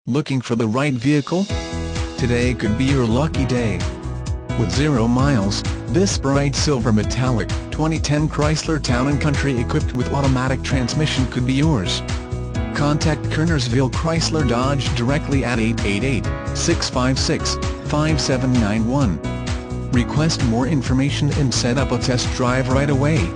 Looking for the right vehicle? Today could be your lucky day. With 0 miles, this bright silver metallic, 2010 Chrysler Town & Country equipped with automatic transmission could be yours. Contact Kernersville Chrysler Dodge directly at 888-656-5791. Request more information and set up a test drive right away.